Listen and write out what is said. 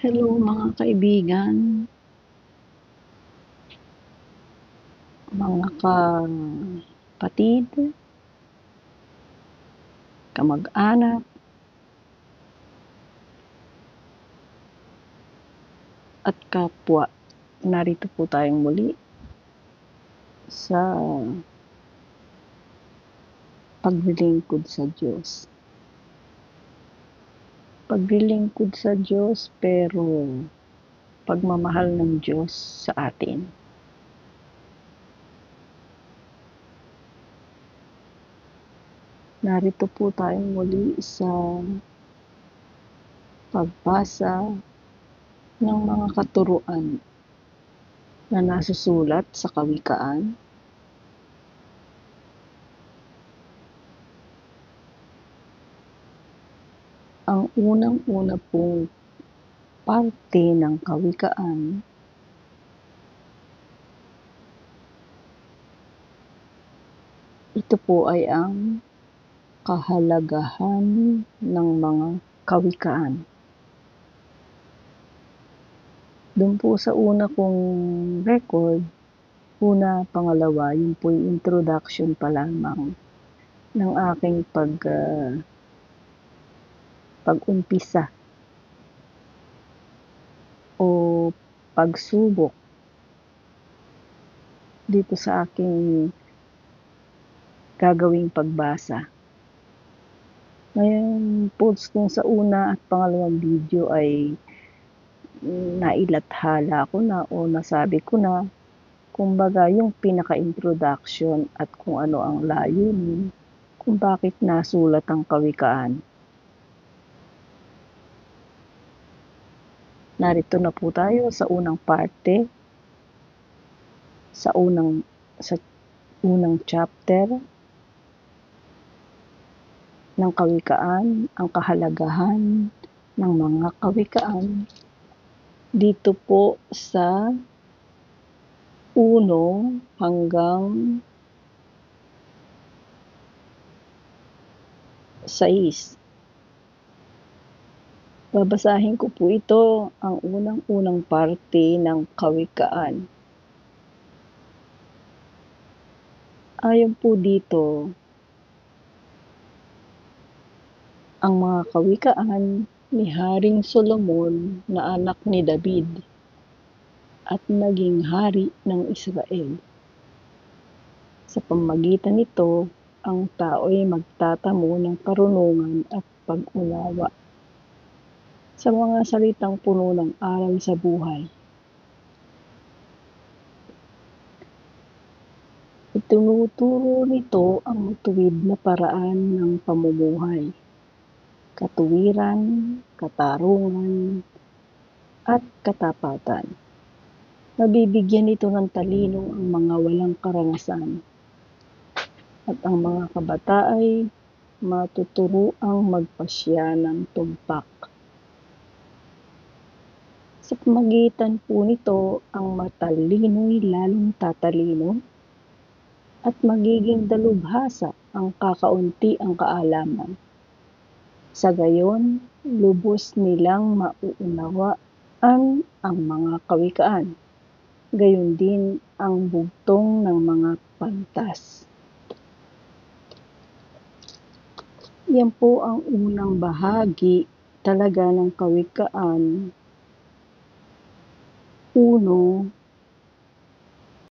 Hello mga kaibigan, mga kapatid, kamag-anak, at kapwa. Narito po tayong muli sa paglilingkod sa Diyos. Paglilingkod sa Diyos pero pagmamahal ng Diyos sa atin. Narito po tayong muli sa pagbasa ng mga katuruan na nasusulat sa Kawikaan, ang unang-una pong parte ng Kawikaan ito po ay ang kahalagahan ng mga kawikaan. Doon po sa una kong record, pangalawa, yun po yung introduction pa lamang ng aking pag-umpisa o pagsubok dito sa aking gagawing pagbasa. Ngayon po kung sa una at pangalawang video ay nailathala ko na o nasabi ko na kumbaga yung pinaka-introduction at kung ano ang layunin, kung bakit nasulat ang kawikaan. Narito na po tayo sa unang parte, sa unang chapter ng kawikaan, ang kahalagahan ng mga kawikaan. Dito po sa 1 hanggang 6. Babasahin ko po ito, ang unang parte ng kawikaan. Ayon po dito, ang mga kawikaan ni Haring Solomon na anak ni David at naging hari ng Israel. Sa pamamagitan nito, ang tao'y magtatamo ng karunungan at pag-unawa sa mga salitang puno ng aral sa buhay. Itinuturo nito ang matuwid na paraan ng pamumuhay, katuwiran, katarungan, at katapatan. Mabibigyan ito ng talino ang mga walang karanasan, at ang mga kabata ay matuturuang magpasya ng tumpak. Sa pamagitan po nito, ang matalino'y lalong tatalino at magiging dalubhasa ang kakaunti ang kaalaman. Sa gayon, lubos nilang mauunawaan ang mga kawikaan. Gayon din ang bugtong ng mga pantas. Yan po ang unang bahagi talaga ng kawikaan 1